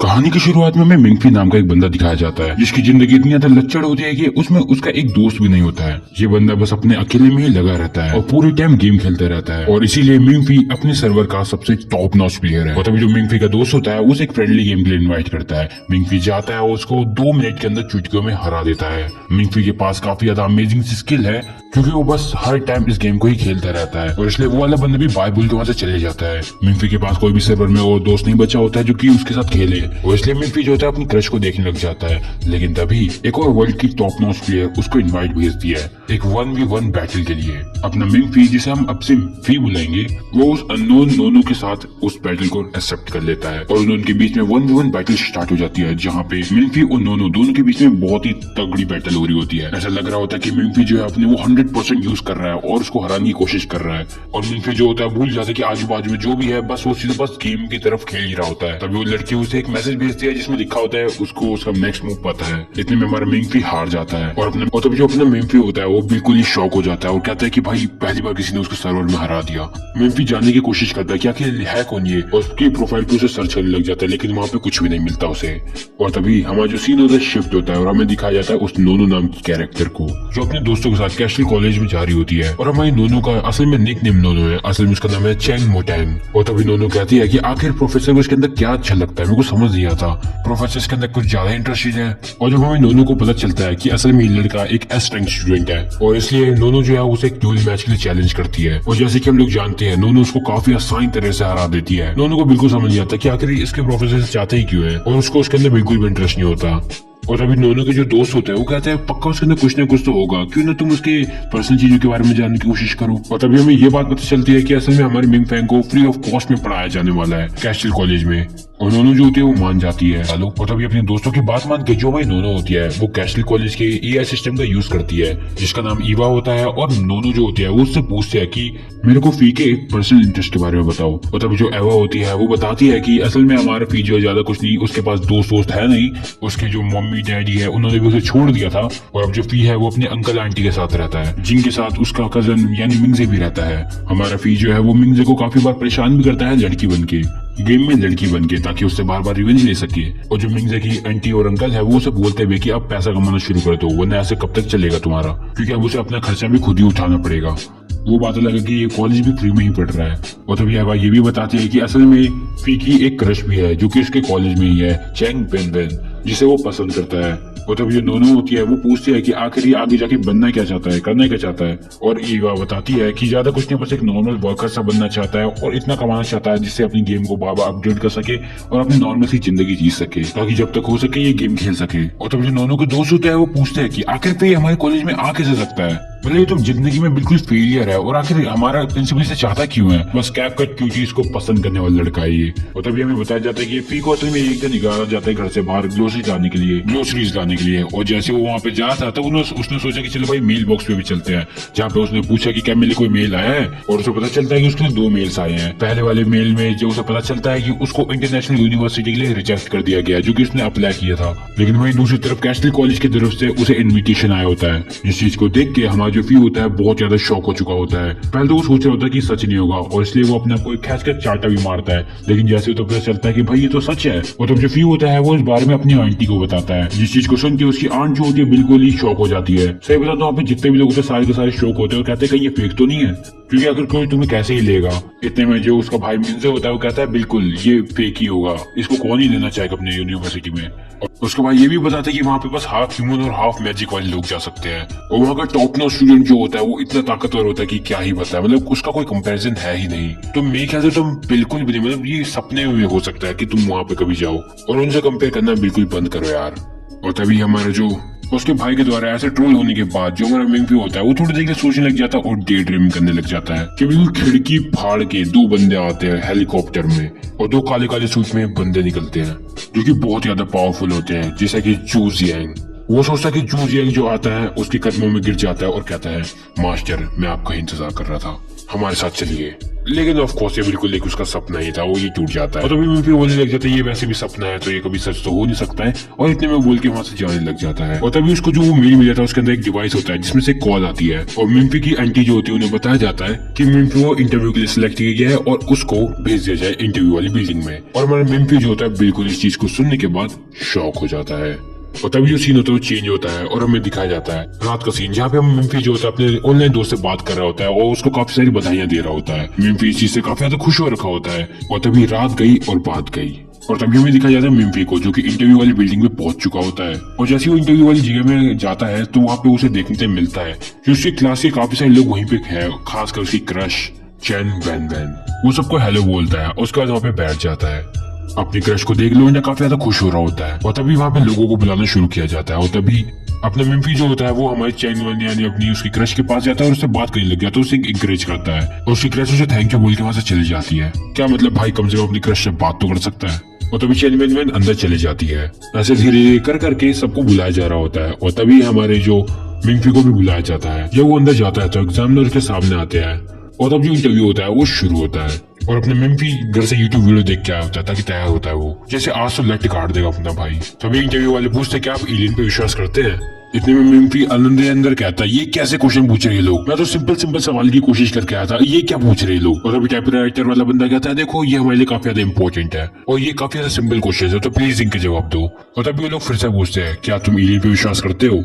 कहानी की शुरुआत में हमें मिंगफी नाम का एक बंदा दिखाया जाता है जिसकी जिंदगी इतनी ज्यादा लच्चड़ होती है कि उसमें उसका एक दोस्त भी नहीं होता है। ये बंदा बस अपने अकेले में ही लगा रहता है और पूरे टाइम गेम खेलता रहता है और इसीलिए मिंगफी अपने सर्वर का सबसे टॉप नॉच प्लेयर है। और तभी जो मिंगफी का दोस्त होता है उसे एक फ्रेंडली गेम के लिए इन्वाइट करता है। मिंगफी जाता है और उसको 2 मिनट के अंदर चुटकियों में हरा देता है। मिंगफी के पास काफी ज्यादा अमेजिंग स्किल है क्योंकि वो बस हर टाइम इस गेम को ही खेलता रहता है और इसलिए वो वाला बंदा भी बाय बोल के वहां से चले जाता है। मिंगफी के पास कोई भी सर्वर में और दोस्त नहीं बचा होता है जो कि उसके साथ खेले और इसलिए मिंगफी जो होता है अपनी क्रश को देखने लग जाता है। लेकिन तभी एक और वर्ल्ड की टॉप नॉच प्लेयर उसको इनवाइट भेजती है एक 1v1 बैटल के लिए। अपना मिंगफी जिसे हम अब से फी बुलाएंगे वो उस अननोन नोनो के साथ उस बैटल को एक्सेप्ट कर लेता है और उनके बीच में 1v1 बैटल स्टार्ट हो जाती है जहाँ पे मिंगफी और नोनो दोनों के बीच में बहुत ही तगड़ी बैटल हो रही होती है। ऐसा लग रहा होता है कि मिंगफी जो है अपने वो 100% यूज कर रहा है और उसको हराने की कोशिश कर रहा है और मिंगफी जो होता है भूल जाता है कि आजू बाजू में जो भी है बस वो सीधे बस गेम की तरफ खेल ही रहा होता है। तभी वो लड़की उसे एक मैसेज भेजती है जिसमें लिखा होता है उसको उसका नेक्स्ट मूव पता है। इतने में हमारा मिंगफी हार जाता है और तभी जो अपना मिंगफी होता है वो बिल्कुल ही शॉक हो जाता है और कहता है कि भाई पहली बार किसी ने उसको सर्वर में हरा दिया। मिंगफी जानने की कोशिश करता है कि आखिर है कौन ये और उसकी प्रोफाइल पे उसे सर्च करने लग जाता है लेकिन वहाँ पे कुछ भी नहीं मिलता उसे। और तभी हमारा जो सीन होता है शिफ्ट होता है और हमें दिखाया जाता है उस नोनो नाम की कैरेक्टर को जो अपने दोस्तों के साथ कैस्टल कॉलेज में जा रही होती है और हमारी नोनो का असल में निक नेम नोनो है, असल में उसका नाम है चेंग मोटैंग। और तभी नोनो कहती है कि आखिर प्रोफेसर को इसके अंदर क्या अच्छा लगता है, मेरे को समझ नहीं आता, प्रोफेसर इसके अंदर कुछ ज्यादा इंटरेस्टेड है। और जब हमें नोनो को पता चलता है कि असल में ये लड़का एक एस रैंक स्टूडेंट है और इसलिए नोनो जो है उसे एक ड्यूल मैच के लिए चैलेंज करती है और जैसे कि हम लोग जानते हैं नोनो उसको काफी आसान तरह से हरा देती है। नोनो को बिल्कुल समझ नहीं आता कि आखिर इसके प्रोफेसर चाहते ही क्यों है और उसको उसके अंदर बिल्कुल भी इंटरेस्ट नहीं होता। और अभी नोनो के जो दोस्त होते हैं वो कहते हैं पक्का उसके अंदर कुछ ना कुछ तो होगा, क्यों ना तुम उसके पर्सनल चीजों के बारे में जानने की कोशिश करो। और तभी हमें ये बात पता चलती है कि असल में हमारे मिंगफैंग को फ्री ऑफ कॉस्ट में पढ़ाया जाने वाला है कैस्टल कॉलेज में और नोनो जो होती है वो मान जाती है। हेलो और तभी अपने दोस्तों की बात मान के जो हमारी नोनो होती है वो कैस्टल कॉलेज के एआई सिस्टम का यूज करती है जिसका नाम ईवा होता है और नोनो जो होती है वो उससे पूछते हैं कि मेरे को फी के एक पर्सनल इंटरेस्ट के बारे में बताओ। और तभी जो एवा होती है वो बताती है कि असल में हमारा फी जो है ज्यादा कुछ नहीं, उसके पास दोस्त है नहीं, उसके जो मम्मी डैडी है उन्होंने भी उसे छोड़ दिया था और अब जो फी है वो अपने अंकल आंटी के साथ रहता है जिनके साथ उसका कजन यानी मिंगजे भी रहता है। हमारा फी जो है वो मिंगजे को काफी बार परेशान भी करता है लड़की बनके, गेम में लड़की बनके, ताकि उससे बार बार रिवेंज ले सके। और जो मिंगजे की आंटी और अंकल है वो उसे बोलते हुए कि अब पैसा कमाना शुरू कर दो वरना ऐसे कब तक चलेगा तुम्हारा, क्योंकि अब उसे अपना खर्चा भी खुद ही उठाना पड़ेगा। वो बात अलग है कि ये कॉलेज भी फ्री में ही पढ़ रहा है। और तभी एवा ये भी बताती है कि असल में फी की एक क्रश भी है जो कि उसके कॉलेज में ही है, चेंग बेन, जिसे वो पसंद करता है। और तब जो नोनो होती है वो पूछती है कि आखिर ये आगे जाके बनना क्या चाहता है, करना क्या चाहता है। और ईवा बताती है कि ज्यादा कुछ नहीं, बस एक नॉर्मल वर्कर सा बनना चाहता है और इतना कमाना चाहता है जिससे अपनी गेम को बार अपडेट कर सके और अपनी नॉर्मल सी जिंदगी जी सके ताकि जब तक हो सके ये गेम खेल सके। और तब जो नोनो के दोस्त होते हैं वो पूछते हैं कि आखिर पे हमारे कॉलेज में आ कैसे सकता है, मतलब ये तो जिंदगी में बिल्कुल फेलियर है और आखिर हमारा प्रिंसिपल से चाहता क्यों है, बस कैप कट क्योंकि इसको पसंद करने वाला लड़का है ये। और तभी हमें बताया जाता है कि फी को असल में एक दिन निकाला जाता है घर से बाहर ग्रोसरीज लाने के लिए। और जैसे वो वहाँ पे जा रहा था उसने सोचा कि चलो भाई मेल बॉक्स पे भी चलते हैं, जहाँ पे उसने पूछा कि क्या मेरे कोई मेल आया है और उसे पता चलता है कि उसके 2 मेल्स आए हैं। पहले वाले मेल में जो उसे पता चलता है कि उसको इंटरनेशनल यूनिवर्सिटी के लिए रिजेक्ट कर दिया गया जो कि उसने अप्लाई किया था, लेकिन वहीं दूसरी तरफ कैस्टल कॉलेज की तरफ से उसे इन्विटेशन आया होता है। इस चीज को देख के हमारा जो फी होता है बहुत ज्यादा शॉक हो चुका होता है। पहले तो वो सोच रहा होता है कि सच नहीं होगा और इसलिए वो अपने आप को खींच कर चाटा भी मारता है, लेकिन जैसे तो पता चलता है कि भाई ये तो सच है। और तब जो फी होता है वो इस बारे में अपनी आंटी को बताता है, जिस चीज को सुन के उसकी आंट जो होती है बिल्कुल ही शॉक हो जाती है। सही बता तो वहाँ पे जितने भी लोग होते हैं सारे के सारे शॉक होते हैं और कहते हैं कहीं ये फेक तो नहीं है, क्योंकि अगर कोई तुम्हें कैसे ही लेगा। इतने में जो उसका भाई मिंजे होता है वो कहता है बिल्कुल ये फेक ही होगा, इसको कौन ही लेना चाहेगा अपने यूनिवर्सिटी में। और उसके बाद ये भी बताता है कि वहाँ पे बस हाफ ह्यूमन और हाफ मैजिक वाले लोग जा सकते हैं और वहाँ का टॉप नॉच स्टूडेंट जो होता है वो इतना ताकतवर होता है कि क्या ही बताए, मतलब उसका कोई कंपैरिजन है ही नहीं। तो मेरे ख्याल से तुम बिल्कुल भी नहीं, मतलब ये सपने में हो सकता है कि तुम वहाँ पे कभी जाओ और उनसे कंपेयर करना बिल्कुल बंद करो यार। और तभी हमारा जो उसके भाई के द्वारा ऐसे ट्रोल होने के बाद जो हमारा मिंगफी होता है वो थोड़ी देर के सोचने लग जाता है और डे ड्रीम करने लग जाता है कि बिल्कुल खिड़की फाड़ के 2 बंदे आते हैं हेलीकॉप्टर में और 2 काले काले सूट में बंदे निकलते हैं जो कि बहुत ज्यादा पावरफुल होते हैं, जैसा कि जू जियांग। वो सोचता है कि जू जियांग जो आता है उसके कदमों में गिर जाता है और कहता है मास्टर मैं आपका इंतजार कर रहा था। हमारे साथ चलिए। लेकिन ऑफ कोर्स ये बिल्कुल एक उसका सपना ही था, वो ये टूट जाता है। और तभी मिम्फी बोलने लग जाता है ये वैसे भी सपना है, तो ये कभी सच तो हो नहीं सकता है। और इतने में बोल के वहां से जाने लग जाता है। और तभी उसको जो मेल मिल जाता है उसके अंदर एक डिवाइस होता है जिसमें से कॉल आती है, और मिम्फी की आंटी जो होती है उन्हें बताया जाता है कि मिम्फी को इंटरव्यू के लिए सिलेक्ट किया गया है और उसको भेज दिया जाए इंटरव्यू वाली बिल्डिंग में। और हमारा मिम्फी जो होता है बिल्कुल इस चीज को सुनने के बाद शॉक हो जाता है। और तभी जो सीन होता है वो चेंज होता है और हमें दिखाया जाता है रात का सीन, जहाँ पे हम मिम्फी जो होता है अपने ऑनलाइन दोस्त से बात कर रहा होता है और उसको काफी सारी बधाइयां दे रहा होता है। मिम्फी इस चीज से काफी ज्यादा खुश हो रखा होता है। और तभी रात गई और बात गई, और तभी हमें दिखाया जाता है मिम्फी को जो कि इंटरव्यू वाली बिल्डिंग में पहुंच चुका होता है। और जैसे वो इंटरव्यू वाली जगह में जाता है तो वहाँ पे उसे देखने को मिलता है कि उसकी क्लास के काफी सारे लोग वहीं पे है, खासकर उसकी क्रश चैन वैन वैन। वो सबको हेलो बोलता है और उसके बाद वहाँ पे बैठ जाता है। अपनी क्रश को देख लो, काफी ज्यादा खुश हो रहा होता है। और तभी वहाँ पे लोगों को बुलाना शुरू किया जाता है। और तभी अपना मिम्फी जो होता है वो हमारे चैन वन यानी अपनी उसकी क्रश के पास जाता है और उससे बात करने लग जाता है, उसे इंकरेज करता है। और उसकी क्रश उसे थैंक यू बोल के वहां से चली जाती है। क्या मतलब भाई, कम से कम अपनी क्रश से बात तो कर सकता है। और तभी चैन वैन अंदर चली जाती है। ऐसे धीरे धीरे कर करके सबको बुलाया जा रहा होता है। और तभी हमारे जो मिम्फी को भी बुलाया जाता है। जब वो अंदर जाता है तो एग्जामिनर उसके सामने आते हैं और तब जो इंटरव्यू होता है वो शुरू होता है। और अपने मिम्फी घर से यूट्यूब वीडियो देख के आया होता है ताकि तैयार होता है वो, जैसे आज तो लट काट देगा अपना भाई। तभी इंटरव्यू वाले पूछते क्या आप एलियन पे विश्वास करते हैं। इतने में मिम्फी आनंद अंदर कहता है ये कैसे क्वेश्चन पूछ रहे हैं लोग, मैं तो सिंपल सिंपल सवाल की कोशिश करके आया था, ये क्या पूछ रहे हैं लोग। और अभी टाइपराइटर वाला बंदा कहता है देखो ये हमारे लिए काफी ज्यादा इंपॉर्टेंट है और ये काफी ज्यादा सिंपल क्वेश्चन है, तो प्लीज इनके जवाब दो। और तभी वो लोग फिर से पूछते हैं क्या तुम एलियन पे विश्वास करते हो।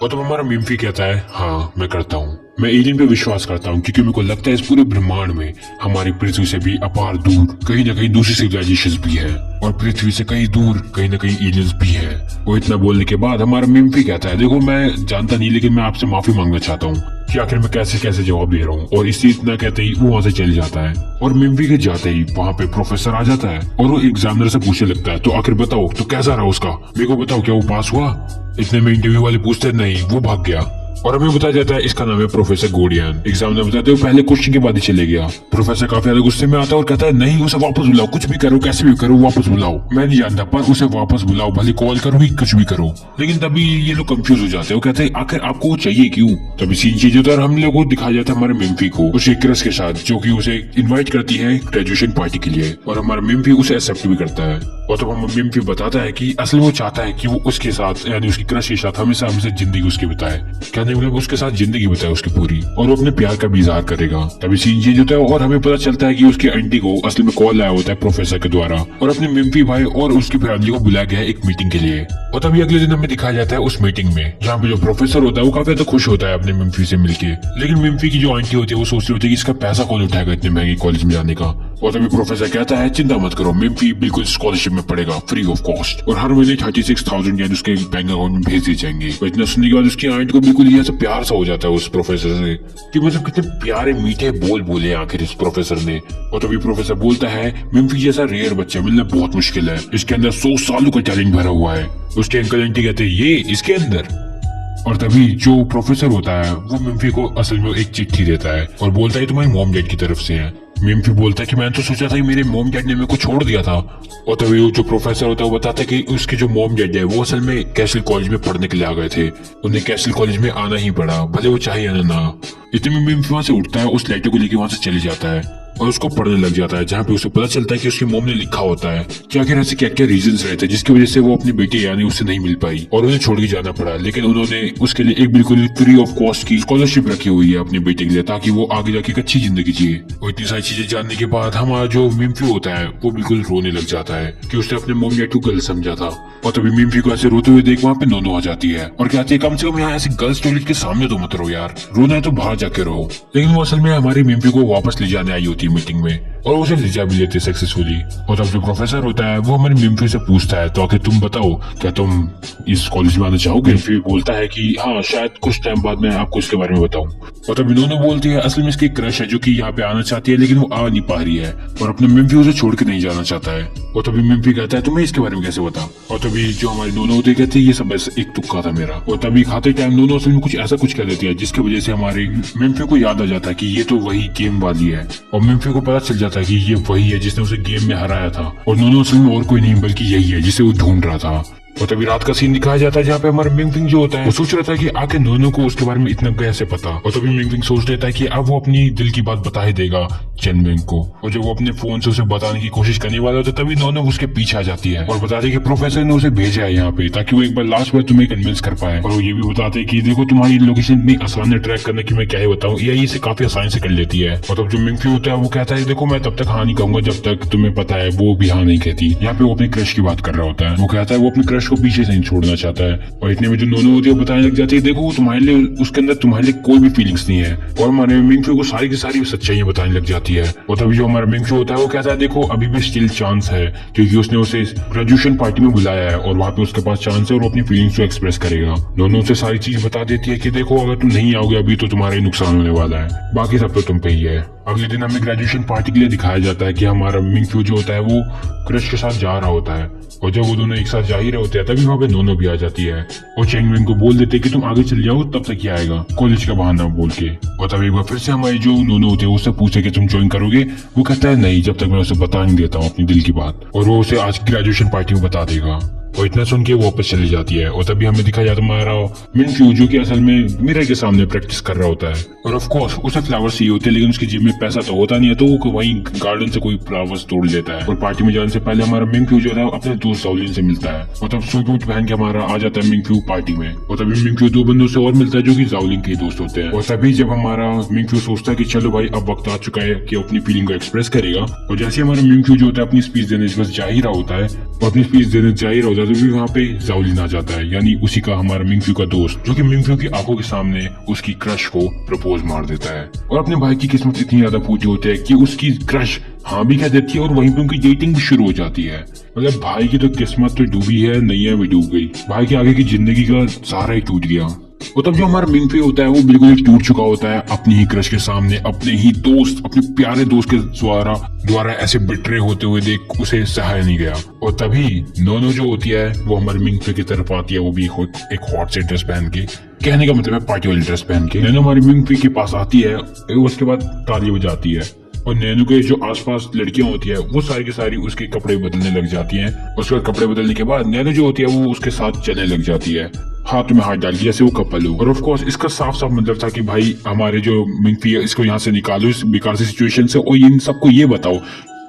और तब हमारा मिम्फी कहता है हाँ मैं करता हूँ, मैं एलियन पे विश्वास करता हूँ क्योंकि मेरे को लगता है इस पूरे ब्रह्मांड में हमारी पृथ्वी से भी अपार दूर कहीं ना कहीं दूसरी सिविलाइजेशन भी है और पृथ्वी से कहीं दूर कहीं ना कहीं एलियंस भी है। और इतना बोलने के बाद हमारा मिम्फी कहता है देखो मैं जानता नहीं लेकिन मैं आपसे माफी मांगना चाहता हूँ कि आखिर मैं कैसे कैसे जवाब दे रहा हूँ। और इससे इतना कहते ही वो वहां से चले जाता है। और मिम्फी के जाते ही वहाँ पे प्रोफेसर आ जाता है और वो एग्जामिनर से पूछने लगता है तो आखिर बताओ तो कैसा रहा उसका, मेरे को बताओ क्या वो पास हुआ। इतने में इंटरव्यू वाले पूछते नहीं वो भाग गया। और हमें बताया जाता है इसका नाम है प्रोफेसर गोडियन। एग्जामिनर बताते हो पहले क्वेश्चन के बाद ही चले गया। प्रोफेसर काफी ज्यादा गुस्से में आता है और कहता है नहीं उसे वापस बुलाओ, कुछ भी करो कैसे भी करो वापस बुलाओ, मैं नहीं जानता पर उसे वापस बुलाओ, भले कॉल करो ही कुछ भी करो। लेकिन तभी ये लोग कंफ्यूज हो जाते हैं, वो कहते हैं आखिर आपको वो चाहिए क्यों। तभी सीन चेंज होता है और हम लोग को दिखाया जाता है हमारे मिम्फी को उसके क्रश के साथ जो कि उसे इन्वाइट करती है ग्रेजुएशन पार्टी के लिए। और हमारा मिम्फी उसे एक्सेप्ट भी करता है। और तब हम मिम्फी बताता है कि असल वो चाहता है कि वो उसके साथ यानी उसकी क्रश के साथ हमेशा हमेशा जिंदगी उसकी बिताए, कहने मतलब उसके साथ जिंदगी बिताए उसकी पूरी, और वो अपने प्यार का भी इजहार करेगा। तभी सीन चेंज होता है और हमें पता चलता है कि उसकी आंटी को असल में कॉल आया होता है प्रोफेसर के द्वारा और अपने मिम्फी भाई और उसकी फैमिली को बुलाया गया है एक मीटिंग के लिए। और तभी अगले दिन हमें दिखाया जाता है उस मीटिंग में जहाँ पे जो प्रोफेसर होता है वो काफी ज्यादा खुश होता है अपने मिम्फी से मिलके। लेकिन मिम्फी की जो आंटी होती है वो सोच रही होती है कि इसका पैसा कौन उठाएगा इतने महंगे कॉलेज में जाने का। और तभी प्रोफेसर कहता है चिंता मत करो, मिम्फी बिल्कुल स्कॉलरशिप में पड़ेगा फ्री ऑफ कॉस्ट और हर महीने 36,000 यानी उसके बैंक अकाउंट में भेज दिए जाएंगे। तो इतना सुनने के बाद उसकी आंट को बिल्कुल ये प्यार सा हो जाता है उस प्रोफेसर से कि मतलब कितने प्यारे मीठे बोल बोले आखिर इस प्रोफेसर ने। और तभी प्रोफेसर बोलता है मिम्फी जैसा रेयर बच्चा मिलना बहुत मुश्किल है, इसके अंदर 100 सालों का टैलेंट भरा हुआ है। उसके अंकल आंटी कहते हैं ये इसके अंदर। और तभी जो प्रोफेसर होता है वो मिम्फी को असल में एक चिट्ठी देता है और बोलता है तुम्हारी मॉम डैड की तरफ से है। मिम्फी बोलता है कि मैंने तो सोचा था कि मेरे मॉम डैड ने मेरे को छोड़ दिया था। और तभी वो जो प्रोफेसर होता है वो बताता है कि उसके जो मॉम डैड है वो असल में कैसल कॉलेज में पढ़ने के लिए आ गए थे, उन्हें कैसल कॉलेज में आना ही पड़ा भले वो चाहे या ना। इतने में मिम्फी वहां से उठता है, उस लेटर को लेकर वहां से चले जाता है और उसको पढ़ने लग जाता है जहाँ पे उसे पता चलता है कि उसकी मॉम ने लिखा होता है कि आखिर ऐसे क्या क्या रीजंस रहे थे जिसकी वजह से वो अपनी बेटी यानी उससे नहीं मिल पाई और उन्हें छोड़ के जाना पड़ा। लेकिन उन्होंने उसके लिए एक बिल्कुल फ्री ऑफ कॉस्ट की स्कॉलरशिप रखी हुई है अपने बेटे के लिए ताकि वो आगे जाके एक अच्छी जिंदगी जिए। और इतनी सारी चीजें जानने के बाद हमारा जो मिम्फी होता है वो बिल्कुल रोने लग जाता है कि उसने अपने मॉम डैड को गलत समझा था। और तभी मिम्फी को ऐसे रोते हुए देख वहाँ पे नोनो आ जाती है और कहती है कम से कम यहाँ ऐसे गर्ल्स टॉयलेट के सामने तो मत रहो यार, रोना है तो बाहर जाके रहो। लेकिन वो असल में हमारी मिम्फी को वापस ले जाने आई होती है मीटिंग में और उसे ले जा भी लेते सक्सेसफुली। और तब जो प्रोफेसर होता है वो हमारी मिम्फी से पूछता है तो आखिर तुम बताओ क्या तुम इस कॉलेज में आना चाहोगे। मिम्फी बोलता है कि हाँ शायद कुछ टाइम बाद मैं आपको इसके बारे में बताऊं। और तब इन्होंने बोलती है असल में इसकी क्रश है जो कि यहाँ पे आना चाहती है लेकिन वो आ नहीं पा रही है और अपने मिम्फी उसे छोड़ के नहीं जाना चाहता है। और तभी मिम्फी कहता है तुम्हें इसके बारे में कैसे बता। और तभी जो हमारे नोनो होते कहते हैं ये सब बस एक तुक्का था मेरा। और तभी खाते टाइम नोनो असल में कुछ ऐसा कुछ कह देती है जिसकी वजह से हमारे मिम्फी को याद आ जाता है कि ये तो वही गेम वाली है और मिम्फी को पता चल जाता है कि ये वही है जिसने उसे गेम में हराया था और नोनो असल में और कोई नहीं बल्कि यही है जिसे वो ढूंढ रहा था। और तभी रात का सीन दिखाया जाता है जहाँ पे हमारा मिंगफिंग जो होता है वो सोच रहा था कि आके नोनो को उसके बारे में इतना कैसे पता। और तभी मिंगफिंग सोच लेता है कि अब वो अपनी दिल की बात बता ही देगा चेन मिंग को। और जब वो अपने फोन से उसे बताने की कोशिश करने वाला होता है तभी नोनो उसके पीछे आ जाती है और बताती है कि प्रोफेसर ने उसे भेजा है यहाँ पे ताकि वो एक बार लास्ट बार तुम्हें कन्विंस कर पाए। और वो ये भी बताते हैं कि देखो तुम्हारी लोकेशन इतनी आसान है ट्रैक करने की, मैं क्या ही बताऊँ, ये इसे काफी आसानी से कर लेती है। मतलब जो मिंगफी होता है वो कहता है देखो मैं तब तक हाँ नहीं कहूंगा जब तक तुम्हें पता है। वो भी हाँ नहीं कहती। यहाँ पे वो अपने क्रश की बात कर रहा होता है। वो कहता है वो अपने क्रश को पीछे से नहीं छोड़ना चाहता है। और इतने में जो नोनो होती है वो बताने लग जाती है देखो वो तुम्हारे लिए, उसके अंदर तुम्हारे लिए कोई भी फीलिंग्स नहीं है। और हमारे मिंगफी को सारी की सारी सच्चाइयां बताने लग जाती है। और तभी जो हमारा मिंगफी होता है वो कहता है देखो अभी भी स्टिल चांस है, क्योंकि उसने उसे ग्रेजुएशन पार्टी में बुलाया है और वहाँ पे उसके पास चांस है और वो अपनी फीलिंग्स को एक्सप्रेस करेगा। दोनों से सारी चीज बता देती है कि देखो अगर तुम नहीं आओगे अभी तो तुम्हारा ही नुकसान होने वाला है, बाकी सब तो तुम पे ही है। अगले दिन हमें ग्रेजुएशन पार्टी के लिए दिखाया जाता है कि हमारा मिंगफ्यू जो होता है वो क्रश के साथ जा रहा होता है। और जब वो दोनों एक साथ जा ही रहे होते हैं तभी वहाँ पे नोनो भी आ जाती है और चेंग मिंग को बोल देते कि तुम आगे चल जाओ तब तक ये आएगा, कॉलेज का बहाना बोल के। और तब एक बार फिर से हमारे जो नोनो होते हैं उससे पूछे कि तुम ज्वाइन करोगे। वो कहता है नहीं जब तक मैं उसे बता नहीं देता हूँ अपनी दिल की बात। और वो उसे आज की ग्रेजुएशन पार्टी में बता देगा। और इतना सुन के वो वापस चली जाती है। और तभी हमें दिखाया जाता है हमारा मिंगफ्यू जो कि असल में मिरर के सामने प्रैक्टिस कर रहा होता है। और ऑफ कोर्स उसे फ्लावर्स चाहिए होते हैं लेकिन उसकी जेब में पैसा तो होता नहीं है, तो वो वहीं गार्डन से कोई फ्लावर्स तोड़ लेता है। और पार्टी में जाने से पहले हमारा मिंगफ्यू जो है अपने दोस्त जाओलिन से मिलता है। और तब सूट वूट पहन के हमारा आ जाता है मिंगफ्यू पार्टी में। और तभी मिंगफ्यू दो बंदों से और मिलता है जो कि जाओलिन के दोस्त होते हैं। और तभी जब हमारा मिंगफ्यू सोचता है कि चलो भाई अब वक्त आ चुका है कि अपनी फीलिंग को एक्सप्रेस करेगा। और जैसे हमारा मिंगफ्यू जो होता है अपनी स्पीच देने बस जा ही रहा होता है और अपनी स्पीच देने जा ही रहा होता है तभी वहाँ पे जाओलिन आ जाता है, यानी उसी का हमारा मिंगफ्यू का दोस्त, जो कि मिंगफ्यू की आंखों के सामने उसकी क्रश को प्रपोज मार देता है। और अपने भाई की किस्मत इतनी ज्यादा फूटी होती है कि उसकी क्रश हाँ भी कह देती है और वहीं पे उनकी डेटिंग भी शुरू हो जाती है। मतलब भाई की तो किस्मत तो डूबी है, नैया भी डूब गई, भाई के आगे की जिंदगी का सहारा ही टूट गया। और तब जो हमारा मिंगफ्यू होता है वो बिल्कुल ही टूट चुका होता है अपनी ही क्रश के सामने, अपने ही दोस्त, अपने प्यारे दोस्त के द्वारा ऐसे बिटरे होते हुए देख उसे सहाय नहीं गया। और तभी नोनो जो होती है वो हमारे मिंगफ्यू की तरफ आती है, वो भी एक हॉट से ड्रेस पहन के, कहने का मतलब है पार्टी वाली ड्रेस पहन के। नैनो हमारी मिंगफ्यू के पास आती है, उसके बाद ताली बजाती है और नैनो के जो आसपास लड़कियां होती है वो सारी की सारी उसके कपड़े बदलने लग जाती हैं। उसके बाद कपड़े बदलने के बाद नैनो जो होती है वो उसके साथ चलने लग जाती है, हाथ में हाथ डाल के जैसे वो कपल हो। और ऑफ कोर्स इसका साफ साफ मतलब था कि भाई हमारे जो मिंगफी है इसको यहाँ से निकालो इस बेकार सी सिचुएशन से और इन सबको ये बताओ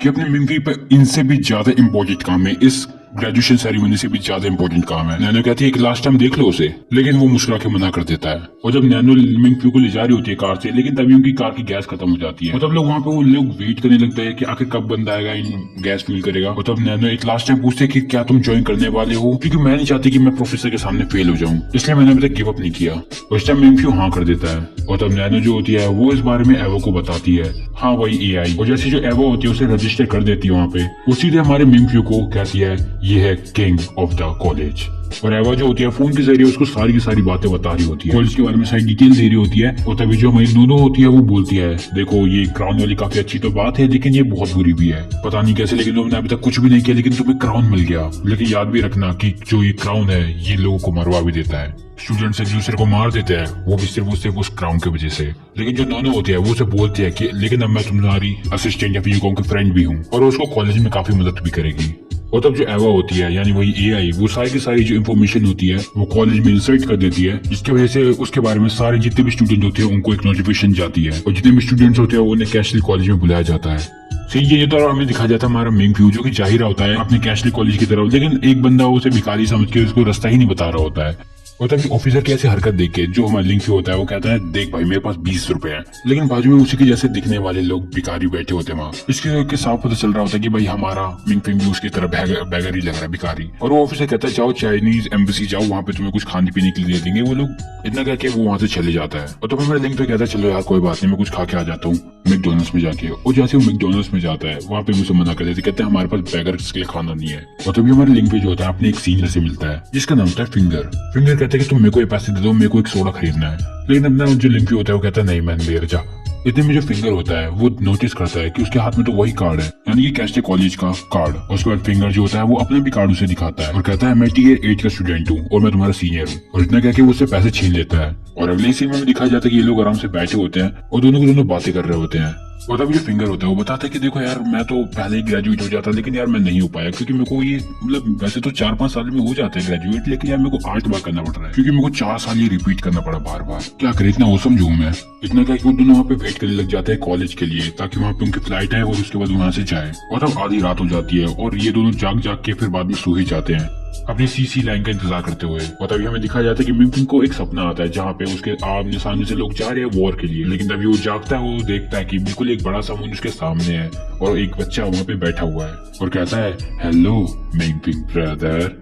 कि अपने मिंगफी पे इनसे भी ज्यादा इम्पोर्टेंट काम है, इस ग्रेजुएशन सेरेमनी से भी ज्यादा इम्पोर्टेंट काम है। नैनो कहती है कि लास्ट टाइम देख लो उसे, लेकिन वो मुस्कुरा के मना कर देता है। और जब नैनो मिंगफ्यू को ले जा रही होती है कार से, लेकिन तभी उनकी कार की गैस खत्म हो जाती है। और तब लोग वहाँ पे वो लोग वेट करने लगते हैं कि आखिर कब बंदा आएगा इन गैस फिल करेगा। और तब नैनो एक लास्ट टाइम पूछते है कि क्या तुम ज्वाइन करने वाले हो, क्योंकि मैं नहीं चाहती कि मैं प्रोफेसर के सामने फेल हो जाऊँ, इसलिए मैंने अभी तक गिव अप नहीं किया। और इस टाइम मिंगफ्यू हाँ कर देता है। और तब नैनो जो होती है वो इस बारे में एवो को बताती है, हाँ वही एआई। और जैसे जो एवो होती है उसे रजिस्टर कर देती है वहाँ पे, वो सीधे हमारे मिंगफ्यू को कहती है ये है किंग ऑफ द कॉलेज। और एवा जो होती है फोन के जरिए उसको सारी की सारी बातें बता रही होती है, कॉलेज के बारे में सारी डिटेल दे रही होती है। और तभी जो हमारी नोनो होती है वो बोलती है देखो ये क्राउन वाली काफी अच्छी तो बात है लेकिन ये बहुत बुरी भी है, पता नहीं कैसे लेकिन तुमने अभी तक कुछ भी नहीं किया लेकिन तुम्हें क्राउन मिल गया। लेकिन याद भी रखना कि जो ये क्राउन है ये लोगों को मरवा भी देता है, स्टूडेंट्स एक दूसरे को मार देते हैं वो भी सिर्फ उस क्राउन की वजह से। लेकिन जो नोनो होती है वो उसे बोलती है कि लेकिन अब मैं तुम्हारी असिस्टेंट या फिर यूं कहूं कि फ्रेंड भी हूँ और उसको कॉलेज में काफी मदद भी करेगी। और तब जो एवा होती है यानी वही एआई वो सारी की सारी जो इन्फॉर्मेशन होती है वो कॉलेज में इंसर्ट कर देती है, जिसकी वजह से उसके बारे में सारे जितने भी स्टूडेंट होते हैं उनको एक नोटिफिकेशन जाती है और जितने भी स्टूडेंट्स होते हैं उन्हें कैशली कॉलेज में बुलाया जाता है। सही ये तो हमें दिखाया जाता है हमारा मिंगफ्यू जो कि जा ही रहा होता है अपने कैशली कॉलेज की तरफ, लेकिन एक बंदा उसे भिखारी समझ के उसको रास्ता ही नहीं बता रहा होता है। और तभी ऑफिसर की ऐसी हरकत देख के जो हमारा लिंक होता है वो कहता है देख भाई मेरे पास 20 रुपए हैं, लेकिन बाजू में उसी के जैसे दिखने वाले लोग भिखारी बैठे होते हैं वहाँ। इसके साफ पता चल रहा होता है कि भाई हमारा मिंगफिंग भी उसकी तरह बैगर ही लग रहा है भिखारी। और वो ऑफिसर कहता है जाओ चाइनीज एम्बेसी जाओ, वहाँ पे तुम्हें कुछ खाने पीने के लिए दे देंगे वो लोग। इतना कहकर वो वहाँ से चले जाता है। और तब हमारे लिंक पे कहता है चलो यार कोई बात नहीं मैं कुछ खा के आ जाता हूँ मैकडोनल्ड्स में जाके। और जैसे वो मैकडोनल्ड्स में जाता है वहाँ पे मुझे मना कर देते, कहते हैं हमारे पास बैगर के लिए खाना नहीं है। और तभी हमारे लिंक पे जो होता है अपने एक सीनियर से मिलता है जिसका नाम होता है फिंगर। फिंगर कहते हैं कि तुम मेरे को ये पैसे दे दो, मेरे को एक सोडा खरीदना है। लेकिन अपना जो लिंक पे होता है वो कहता है नहीं मैं ले जा। इतने में जो फिंगर होता है वो नोटिस करता है कि उसके हाथ में तो वही कार्ड है यानी कि कैस्टे कॉलेज का कार्ड। और उसके बाद फिंगर जो होता है वो अपने भी कार्ड उसे दिखाता है और कहता है मैं टीयर 8 का स्टूडेंट हूँ और मैं तुम्हारा सीनियर हूँ। और इतना कह के वो उससे पैसे छीन लेता है। और अगले सीन में दिखाया जाता है कि ये लोग आराम से बैठे होते हैं और दोनों को दोनों बातें कर रहे होते हैं। और तभी जो फिंगर होता है वो बताता है कि देखो यार मैं तो पहले ही ग्रेजुएट हो जाता, लेकिन यार मैं नहीं हो पाया क्योंकि मेरे को ये मतलब वैसे तो 4-5 साल में हो जाता है ग्रेजुएट, लेकिन यार मेरे को 8 बार करना पड़ रहा है क्योंकि मेरे को 4 साल ये रिपीट करना पड़ा बार बार। क्या करे, इतना औसम हूँ मैं। इतना क्या कि वो दोनों वहाँ पे वेट करने लग जाते हैं कॉलेज के लिए ताकि वहाँ पे उनकी फ्लाइट है और उसके बाद वहाँ से जाए। और तब आधी रात हो जाती है और ये दोनों जाग जाग के फिर बाद में सो ही जाते हैं अपनी सीसी लाइन का इंतजार करते हुए। और तभी हमें दिखाया जाता है कि मिंग को एक सपना आता है जहाँ पे उसके आमने सामने से लोग जा रहे हैं वॉर के लिए, लेकिन तभी वो जागता है, वो देखता है कि बिल्कुल एक बड़ा समुद्र उसके सामने है और एक बच्चा वहाँ पे बैठा हुआ है और कहता है हेलो मिंग ब्रदर।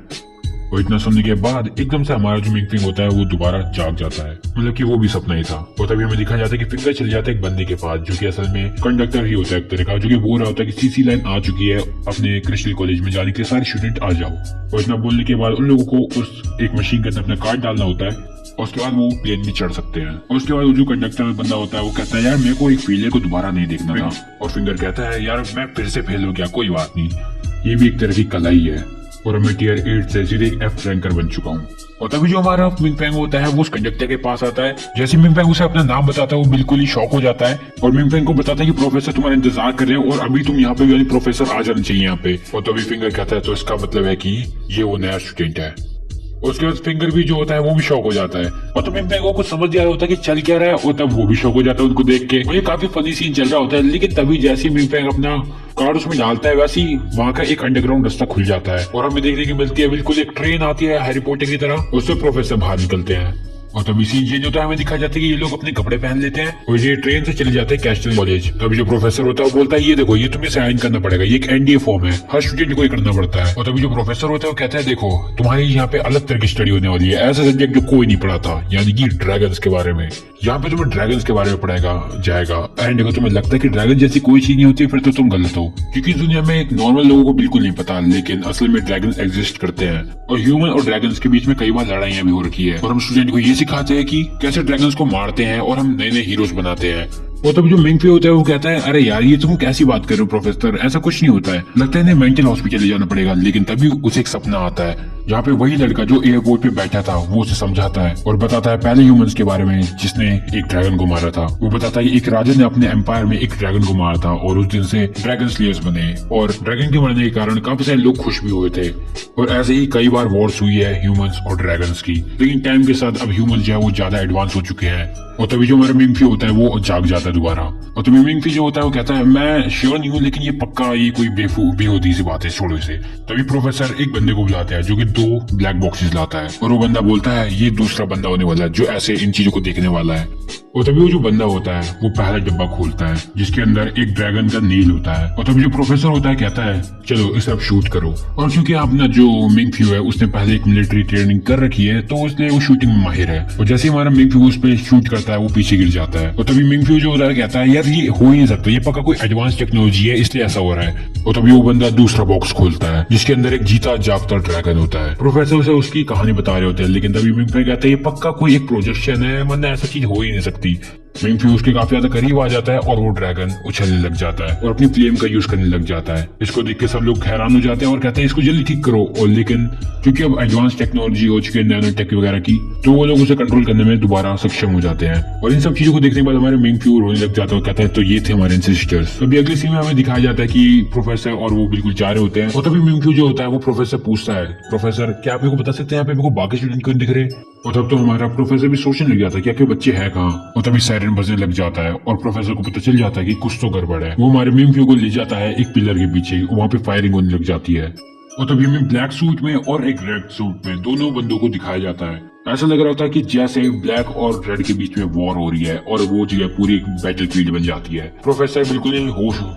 और इतना सुनने के बाद एकदम से हमारा जो मिंग होता है वो दोबारा जाग जाता है, मतलब कि वो भी सपना ही था। और तभी हमें दिखाया जाता है कि फिंगर चल जाता है एक बंदे के पास जो कि असल में कंडक्टर ही होता है एक तरह का, जो कि बोल रहा होता है कि सीसी लाइन आ चुकी है, अपने क्रिस्टल कॉलेज में जाने के लिए सारे स्टूडेंट आ जाओ। और इतना बोलने के बाद उन लोगों को उस एक मशीन के अंदर अपना कार्ड डालना होता है और उसके बाद वो प्लेन में चढ़ सकते हैं। और उसके बाद वो जो कंडक्टर बंदा होता है वो कहता है यार मेरे को एक फेलियर को दोबारा नहीं देखना था। और फिंगर कहता है यार मैं फिर से फेल हो गया, कोई बात नहीं, ये भी एक तरह की कला ही है और मैं टियर 8 से सीधे एक F रैंकर बन चुका हूँ। और तभी जो हमारा मिंग फेंग होता है वो उस कंडक्टर के पास आता है। जैसे मिंग फेंग उसे अपना नाम बताता है वो बिल्कुल ही शॉक हो जाता है और मिंग फेंग को बताता है कि प्रोफेसर तुम्हारा इंतजार कर रहे हैं और अभी तुम यहाँ पे, यानी प्रोफेसर आ जाना चाहिए यहाँ पे। और तभी फिंगर कहता है तो इसका मतलब है कि ये वो नया स्टूडेंट है। उसके बाद फिंगर भी जो होता है वो भी शॉक हो जाता है और तब मिंग फेंग को कुछ समझ नहीं होता कि चल क्या रहा है और तब वो भी शॉक हो जाता है उनको देख के। और ये काफी फनी सीन चल रहा होता है, लेकिन तभी जैसे मिंग फेंग अपना कार्ड उसमें डालता है वैसे ही वहाँ का एक अंडरग्राउंड रास्ता खुल जाता है और हमें देखने की मिलती है बिल्कुल एक ट्रेन आती है हैरी पॉटर की तरह, उससे प्रोफेसर बाहर निकलते हैं। और तभी सीन चेंज होता है, हमें दिखाया जाता है कि ये लोग अपने कपड़े पहन लेते हैं और ये ट्रेन से चले जाते हैं कैस्टल कॉलेज। तभी जो प्रोफेसर होता है वो बोलता है ये देखो ये तुम्हें साइन करना पड़ेगा, ये एक एनडीए फॉर्म है, हर स्टूडेंट को ये करना पड़ता है। और तभी जो प्रोफेसर होता है वो कहता है देखो तुम्हारी यहाँ पे अलग तरह की स्टडी होने वाली है, ऐसा सब्जेक्ट जो कोई नहीं पढ़ा था, यानी कि ड्रैगन्स के बारे में। यहाँ पे तुम्हें ड्रैगन्स के बारे में पढ़ाएगा जाएगा। एंड अगर तुम्हें लगता है कि ड्रैगन जैसी कोई चीज नहीं होती फिर तो तुम गलत हो, क्योंकि दुनिया में एक नॉर्मल लोगों को बिल्कुल नहीं पता, लेकिन असल में ड्रैगन एग्जिस्ट करते हैं और ह्यूमन और ड्रैगन्स के बीच में कई बार लड़ाइयां भी हो रखी है। और हम स्टूडेंट को ये सिखाते हैं कि कैसे ड्रैगन्स को मारते हैं और हम नए नए हीरोज बनाते हैं। और तब जो मिंग होता है वो कहता है अरे यार ये तुम कैसी बात कर रहे हो प्रोफेसर, ऐसा कुछ नहीं होता है, लगता है इन्हें मेंटल हॉस्पिटल ले जाना पड़ेगा। लेकिन तभी उसे एक सपना आता है जहाँ पे वही लड़का जो एयरपोर्ट पे बैठा था वो उसे समझाता है और बताता है पहले ह्यूमंस के बारे में जिसने एक ड्रैगन को मारा था। वो बताता है कि एक राजा ने अपने एम्पायर में एक ड्रैगन को मारा था और उस दिन से ड्रैगन स्लेयर्स बने और ड्रैगन के मरने के कारण काफी सारे लोग खुश भी हुए थे। और ऐसे ही कई बार वॉर्स हुई है ह्यूमंस और ड्रैगन्स की, लेकिन टाइम के साथ अब ह्यूमंस जो है वो ज्यादा एडवांस हो चुके हैं। और तभी जो हमारा मिंग होता है वो जाग जाता है दोबारा। और तभी मिंग जो होता है वो कहता है मैं श्योर नहीं हूँ लेकिन ये पक्का ये कोई बेहोदी सी बात है, छोड़ो इसे। तभी प्रोफेसर एक बंदे को बुलाता है जो कि 2 ब्लैक बॉक्सेस लाता है और वो बंदा बोलता है ये दूसरा बंदा होने वाला है जो ऐसे इन चीजों को देखने वाला है। और तभी वो जो बंदा होता है वो पहला डब्बा खोलता है जिसके अंदर एक ड्रैगन का नील होता है। और तभी जो प्रोफेसर होता है कहता है चलो इसे अब शूट करो। और क्योंकि अपना जो मिंग है उसने पहले एक मिलिट्री ट्रेनिंग कर रखी है तो उसने वो शूटिंग में माहिर है। और जैसे हमारा मिंग उस पर शूट करता है वो पीछे गिर जाता है। और तभी मिंग जो होता है कहता है यार ये हो ही नहीं सकता, ये पक्का कोई एडवांस टेक्नोलॉजी है इसलिए ऐसा हो रहा है। और तभी वो बंदा दूसरा बॉक्स खोलता है जिसके अंदर एक जीता जागता ड्रैगन होता है। प्रोफेसर उसे उसकी कहानी बता रहे होते हैं, लेकिन तभी मिंग कहता है ये पक्का कोई एक प्रोजेक्शन है, वरना ऐसा चीज हो ही नहीं सकती। मिंग उसके काफी ज्यादा करीब आ जाता है और वो ड्रैगन उछलने लग जाता है और अपनी फ्लेम का यूज करने लग जाता है। इसको देख के सब लोग हैरान हो जाते हैं और कहते हैं इसको जल्दी ठीक करो। और लेकिन क्योंकि अब एडवांस टेक्नोलॉजी हो चुकी है नैनो टेक वगैरह की, तो वो लोग उसे कंट्रोल करने में दोबारा सक्षम हो जाते हैं। और इन सब चीजों को देखने के बाद हमारे मिंग रोने लग जाता है और कहता है तो ये थे हमारे एंसेस्टर्स। अभी अगले सीन में हमें दिखाया जाता है कि प्रोफेसर और वो बिल्कुल जा रहे होते हैं। और तभी मिंग जो होता है वो प्रोफेसर पूछता है प्रोफेसर क्या आप मेरे को बता सकते हैं यहाँ पे मेरे को बाकी स्टूडेंट क्यों दिख रहे। और तब तो हमारा प्रोफेसर भी सोचने लग जाता है कि बच्चे हैं कहाँ। और तभी सायरन बजने लग जाता है और प्रोफेसर को पता चल जाता है कि कुछ तो गड़बड़ है। वो हमारे मिंग को ले जाता है एक पिलर के पीछे, वहाँ पे फायरिंग होने लग जाती है। और तभी हमें ब्लैक सूट में और एक रेड सूट में दोनों बंदों को दिखाया जाता है। ऐसा लग रहा था कि जैसे ब्लैक और रेड के बीच में वॉर हो रही है और वो जगह पूरी बैटल फील्ड बन जाती है। प्रोफेसर बिल्कुल ही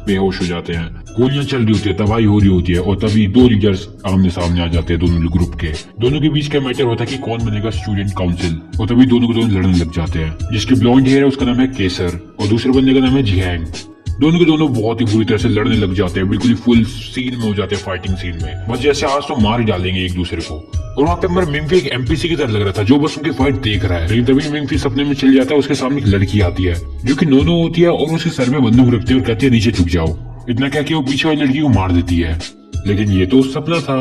बेहोश हो जाते हैं, गोलियां चल रही होती है, तबाही हो रही होती है और तभी 2 लीडर्स आमने सामने आ जाते हैं दोनों ग्रुप के। दोनों के बीच का मैटर होता है कि कौन बनेगा स्टूडेंट काउंसिल। और तभी दोनों को दोनों लड़ने लग जाते हैं। जिसके ब्लॉन्ड हेयर है उसका नाम है केसर और दूसरे बंदे का नाम है जिहैंग। दोनों के दोनों बहुत ही बुरी तरह से लड़ने लग जाते हैं, बिल्कुल फुल सीन में हो जाते हैं, फाइटिंग सीन में, बस जैसे आज तो मार ही डालेंगे एक दूसरे को। और वहाँ पे हमारा मिंग एक एमपीसी की तरह लग रहा था जो बस उनकी फाइट देख रहा है। लेकिन तभी मिंग सपने में चल जाता है, उसके सामने एक लड़की आती है जो कि नोनो होती है और उसके सर में बंदूक रखती है और कहती है नीचे झुक जाओ। इतना क्या कि वो पीछे वाली लड़की को मार देती है, लेकिन ये तो सपना था।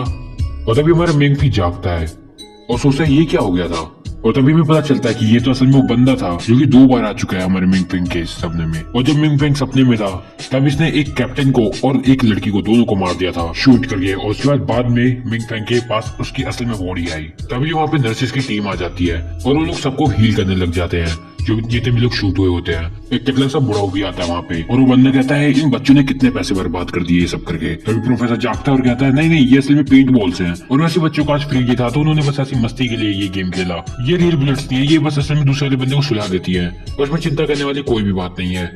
और तभी हमारा मिंग जागता है और सोचता है ये क्या हो गया था। और तभी भी पता चलता है कि ये तो असल में वो बंदा था जो कि 2 बार आ चुका है हमारे मिंग फेंग के सपने में। और जब मिंग फेंग सपने में था तब इसने एक कैप्टन को और एक लड़की को, दोनों को मार दिया था शूट करके। और उसके बाद में मिंग फेंग के पास उसकी असल में बॉडी आई। तभी वहाँ पे नर्सेस की टीम आ जाती है और वो लोग सबको हील करने लग जाते हैं जो जितने भी लोग शूट हुए होते हैं। एक टकला सा बुढ़ा भी आता है वहाँ पे और वो बंदा कहता है इन बच्चों ने कितने पैसे बर्बाद कर दिए ये सब करके। तभी प्रोफेसर जागता है और कहता है नहीं नहीं, ये असल में पेंट बॉल्स हैं और वैसे बच्चों का आज फ्री था तो उन्होंने बस ऐसी मस्ती के लिए ये गेम खेला। ये रियल बुलेट्स नहीं है, ये बस असल में दूसरे वाले बंदे को सुला देती है और उसमें चिंता करने वाली कोई भी बात नहीं है।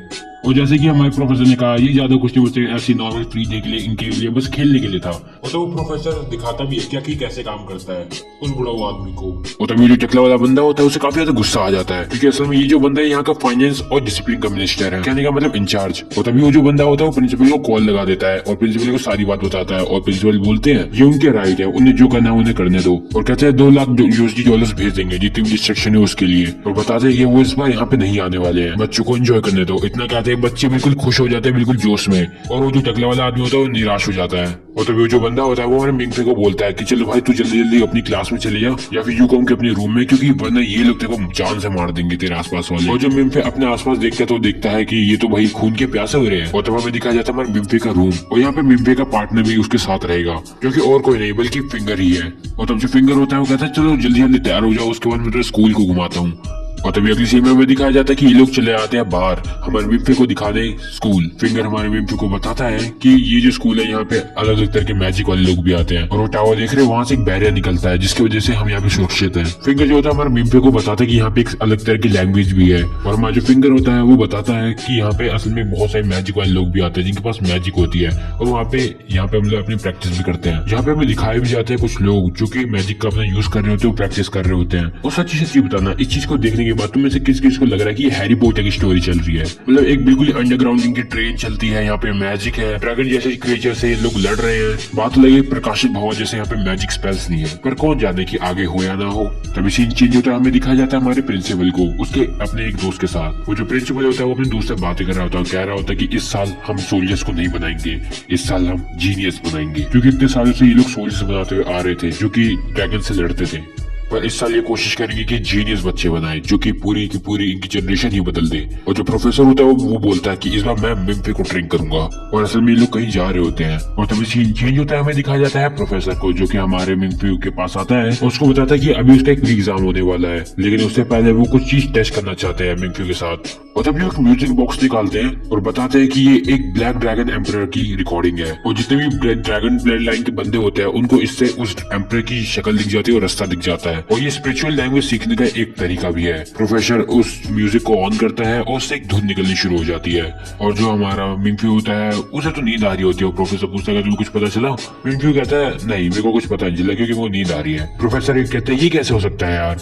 और जैसे कि हमारे प्रोफेसर ने कहा ये ज्यादा कुछ नहीं, बस ऐसी नॉर्मल फ्री डे के लिए इनके लिए बस खेलने के लिए था। और तो वो प्रोफेसर दिखाता भी है क्या कि कैसे काम करता है उस बुढ़ा आदमी को। और तभी जो टकला वाला बंदा होता है उसे काफी ज्यादा गुस्सा आ जाता है क्योंकि असल में ये जो बंदा है यहाँ का फाइनेंस और डिसिप्लिन का मिनिस्टर है, कहने का मतलब इंचार्ज। और तभी वो जो बंदा होता है वो प्रिंसिपल को कॉल लगा देता है और प्रिंसिपल को सारी बात बताता है। और प्रिंसिपल बोलते हैं ये उनके राइट है, उन्हें जो करना है उन्हें करने दो। और कहते हैं $2 लाख भेज देंगे जितनी भी डिस्ट्रक्शन है उसके लिए। और बताते हैं कि वो इस बार यहाँ पे नहीं आने वाले हैं, बच्चों को एंजॉय करने दो। इतना कहते हैं बच्चे बिल्कुल खुश हो जाते हैं, बिल्कुल जोश में। और वो जो टकला वाला आदमी होता है वो निराश हो जाता है। और तभी वो जो बंदा होता है वो हमारे मिंग फे को बोलता है कि चलो भाई तू जल्दी जल्दी अपनी क्लास में चले जा या फिर यूकॉम के अपने रूम में, क्योंकि वरना ये लोग तेरे को जान से मार देंगे तेरे आसपास वाले। और जब मिंग फे अपने आसपास देखता है तो देखता है कि ये तो भाई खून के प्यासे हो रहे हैं। और तब हमें दिखाया जाता है हमारे मिंग फे का रूम और यहाँ पे मिंग फे का पार्टनर भी उसके साथ रहेगा जो कि और कोई नहीं बल्कि फिंगर ही है। और तब जो फिंगर होता है वो कहता है चलो जल्दी जल्दी तैयार हो जाओ, उसके बाद मैं तेरे स्कूल को घुमाता हूँ। और तभी अगली सीन में हमें दिखाया जाता है कि ये लोग चले आते हैं बाहर हमारे मिम्फे को दिखा दे स्कूल। फिंगर हमारे मिम्फे को बताता है कि ये जो स्कूल है यहाँ पे अलग अलग तरह के मैजिक वाले लोग भी आते हैं। और वो टावर देख रहे हैं वहाँ से एक बैरियर निकलता है जिसकी वजह से हम यहाँ पे सुरक्षित हैं। फिंगर जो होता है हमारे मिम्फे को बताता है कि यहाँ पे एक अलग तरह की लैंग्वेज भी है। और हमारा जो फिंगर होता है वो बताता है कि यहाँ पे असल में बहुत सारे मैजिक वाले लोग भी आते हैं जिनके पास मैजिक होती है और वहाँ पे हम लोग अपनी प्रैक्टिस भी करते हैं। यहाँ पे हमें दिखाए भी जाते हैं कुछ लोग जो की मैजिक का अपना यूज कर रहे होते हैं, प्रैक्टिस कर रहे होते हैं। और सच्ची सच्ची बताना इस चीज को देखने के बाद तुम में से किस को लग रहा है कि ये हैरी पॉटर की स्टोरी चल रही है। मतलब एक बिल्कुल अंडरग्राउंड इनकी ट्रेन चलती है, यहाँ पे मैजिक है, ड्रैगन जैसे क्रिएचर से लोग लड़ रहे हैं। बात लगे प्रकाशित भवन जैसे यहाँ पे मैजिक स्पेल्स नहीं है, पर कौन जाने कि आगे हो या ना हो। तभी सीन चेंज होता है, हमें दिखाया जाता है हमारे प्रिंसिपल को उसके अपने एक दोस्त के साथ। वो जो प्रिंसिपल होता है वो अपने दोस्त से बातें कर रहा होता है, कह रहा होता है कि इस साल हम सोल्जर्स को नहीं बनाएंगे, इस साल हम जीनियस बनाएंगे, क्योंकि इतने सालों से ये लोग सोल्जर्स बनाते हुए आ रहे थे जो कि ड्रैगन से लड़ते थे। पर इस साल ये कोशिश करेंगे कि जीनियस बच्चे बनाए जो कि पूरी की पूरी इनकी जनरेशन ही बदल दे। और जो प्रोफेसर होता है वो बोलता है कि इस बार मैं मिम्फे को ट्रेन करूंगा। और असल में ये लोग कहीं जा रहे होते हैं और तभी सीन चेंज होता है, हमें दिखाया जाता है प्रोफेसर को जो कि हमारे मिम्फे के पास आता है और उसको बताता है कि अभी उसका एक एग्जाम होने वाला है, लेकिन उससे पहले वो कुछ चीज टेस्ट करना चाहते हैं मिम्फे के साथ। और तभी एक म्यूजिक बॉक्स निकालते हैं और बताते हैं कि ये एक ब्लैक ड्रैगन एम्परर की रिकॉर्डिंग है। और जितने भी ड्रैगन ब्लड लाइन के बंदे होते हैं उनको इससे उस एम्परर की शक्ल दिख जाती है और रास्ता दिख जाता है। और ये स्पिरिचुअल लैंग्वेज सीखने का एक तरीका भी है। प्रोफेसर उस म्यूजिक को ऑन करता है और उससे एक धुन निकलनी शुरू हो जाती है। और जो हमारा मिम्फी होता है उसे तो नींद आ रही होती है। प्रोफेसर पूछता है तुम्हें कुछ पता चला? मिम्फी कहता है नहीं मेरे को कुछ पता नहीं चला क्योंकि वो नींद आ रही है। प्रोफेसर कहते हैं ये कैसे हो सकता है यार,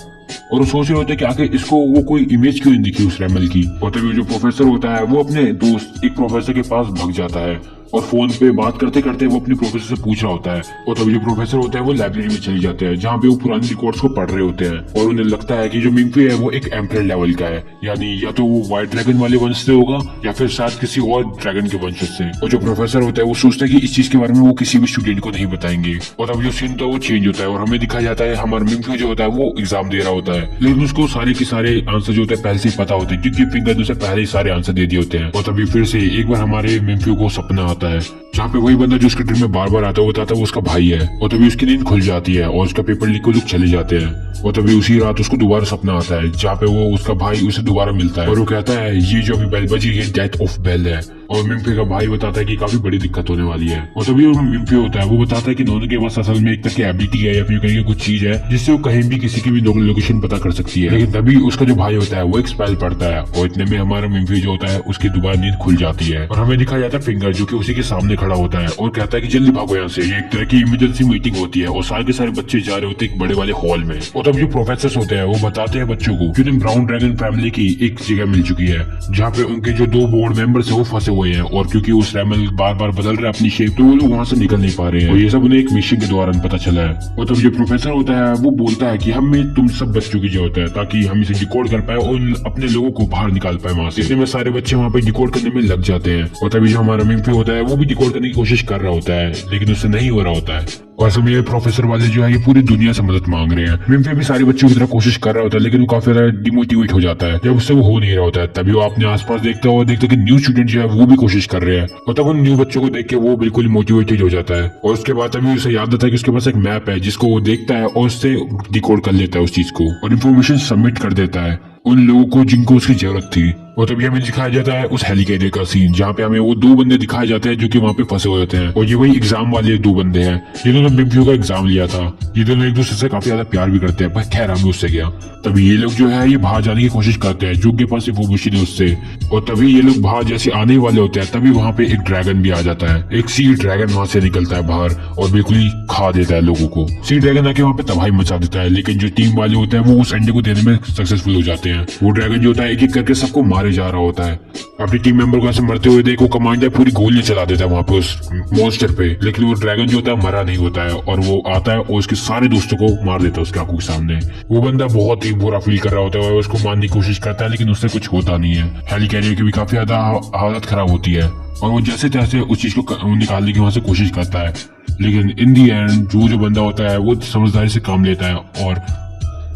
और वो सोच रहे होते हैं कि आखिर इसको वो कोई इमेज क्यों नहीं दिखी उस रेमल की। और तभी जो प्रोफेसर होता है वो अपने दोस्त एक प्रोफेसर के पास भाग जाता है और फोन पे बात करते करते वो अपने प्रोफेसर से पूछ रहा होता है। और तभी जो प्रोफेसर होता है वो लाइब्रेरी में चले जाते हैं जहाँ पे वो पुराने रिकॉर्ड्स को पढ़ रहे होते हैं। और उन्हें लगता है कि जो मिम्फी है वो एक एम्परर लेवल का है, यानी या तो वो व्हाइट ड्रैगन वाले वंश से होगा या फिर शायद किसी और ड्रैगन के वंश से। और जो प्रोफेसर होता है वो सोचता है कि इस चीज के बारे में वो किसी भी स्टूडेंट को नहीं बताएंगे। और अब जो सीन होता है वो चेंज होता है और हमें दिखाया जाता है हमारा मिम्फी जो होता है वो एग्जाम दे रहा होता है, लेकिन उसको सारे के सारे आंसर जो होते हैं पहले से पता होते हैं क्योंकि फिंगर ने उसे पहले ही सारे आंसर दे दिए होते हैं। और तभी फिर से एक बार हमारे मिम्फी को सपना आता है जहाँ पे वही बंदा जो उसके ड्रीम में बार बार आता है वो बताता है वो उसका भाई है। और तभी उसकी नींद खुल जाती है और उसका पेपर लीक को लोग चले जाते हैं। और तभी उसी रात उसको दोबारा सपना आता है जहाँ पे वो उसका भाई उसे दोबारा मिलता है और वो कहता है ये जो अभी बेल बजी ये डेथ ऑफ बेल है। और मिम्फे का भाई बताता है कि काफी बड़ी दिक्कत होने वाली है। और तभी मिम्फे होता है वो बताता है कि दोनों के पास असल में एक तरह की एबिलिटी है या फिर कहीं कुछ चीज है जिससे वो कहीं भी किसी की भी लोकेशन पता कर सकती है। लेकिन तभी उसका जो भाई होता है वो एक स्पेल पड़ता है और इतने में हमारा मिम्फे जो होता है उसकी दोबारा नींद खुल जाती है। और हमें दिखाया जाता है फिंगर जो कि उसी के सामने खड़ा होता है और कहता है कि जल्दी भागो यहाँ से। ये एक तरह की इमरजेंसी मीटिंग होती है और सारे के सारे बच्चे जा रहे होते हैं एक बड़े वाले हॉल में। और तब जो प्रोफेसर होते हैं वो बताते हैं बच्चों को कि उन्हें ब्राउन ड्रैगन फैमिली की एक जगह मिल चुकी है जहाँ पे उनके जो 2 बोर्ड मेंबर्स है वो फंसे हुए हैं। और क्योंकि उस रेमल बार बार बदल रहा है अपनी शेप तो वो लोग वहाँ से निकल नहीं पा रहे हैं और ये सब उन्हें एक मिशन के दौरान पता चला है। और तब जो प्रोफेसर होता है वो बोलता है कि हमें तुम सब बच्चों की जरूरत है ताकि हम इसे डिकोड कर पाए और अपने लोगों को बाहर निकाल पाए वहाँ से। इसलिए सारे बच्चे वहाँ पे डिकोड करने में लग जाते हैं। और तभी जो हमारा मिम्फी होता है वो भी डिकोड करने की कोशिश कर रहा होता है लेकिन उससे नहीं हो रहा होता है। और असल में ये प्रोफेसर वाले जो है ये पूरी दुनिया से मदद मांग रहे हैं। मिम्फे भी सारे बच्चों की तरह कोशिश कर रहा होता है, लेकिन वो काफी ज्यादा डिमोटिवेट हो जाता है जब उससे वो हो नहीं रहा होता है। तभी वो अपने आसपास देखता है और देखता है कि न्यू स्टूडेंट जो है वो भी कोशिश कर रहे हैं, और तब उन न्यू बच्चों को देख के वो बिल्कुल मोटिवेटेड हो जाता है। और उसके बाद तभी उसे याद आता है कि उसके पास एक मैप है जिसको वो देखता है और उससे डिकोड कर लेता है उस चीज को और इन्फॉर्मेशन सबमिट कर देता है उन लोगों को जिनको उसकी जरूरत थी। और तभी हमें दिखाया जाता है उस हेलीकैरियर का सीन जहाँ पे हमें वो दो बंदे दिखाए जाते हैं जो कि वहाँ पे फंसे हुए होते हैं, और ये वही एग्जाम वाले दो बंदे हैं जिन्होंने मिम्फियो का एग्जाम लिया था। ये दोनों एक दूसरे से काफी ज्यादा प्यार भी करते हैं, पर खैर हमें उससे गया। तभी ये लोग जो है ये बाहर जाने की कोशिश करते हैं जो के पास इन्फॉर्मेशन है उससे, और तभी ये लोग बाहर जैसे आने वाले होते हैं तभी वहाँ पे एक ड्रैगन भी आ जाता है। एक सी ड्रैगन वहाँ से निकलता है बाहर और बिल्कुल ही खा देता है लोगों को। सी ड्रैगन आके वहाँ पे तबाही मचा देता है, लेकिन जो टीम वाले होते हैं वो उस अंडे को देने में सक्सेसफुल हो जाते हैं। वो ड्रैगन जो होता है एक एक करके सबको मारे जा रहा होता है। अपनी टीम मेंबर को ऐसे मरते हुए देखो कमांडर पूरी गोलियां चला देता है वहां पे उस मॉन्स्टर पे, लेकिन वो ड्रैगन जो होता है मरा नहीं होता है और वो आता है और उसके सारे दोस्तों को मार देता है उसके आंखों के सामने। वो बंदा बहुत ही बुरा फील कर रहा होता है और उसको मारने की कोशिश करता है, लेकिन उससे कुछ होता नहीं है। हेलीकैरियर की भी काफी ज्यादा हालत खराब होती है और वो जैसे तैसे उस चीज को निकालने की वहां से कोशिश करता है, लेकिन इन दी एंड जो बंदा होता है वो समझदारी से काम लेता है और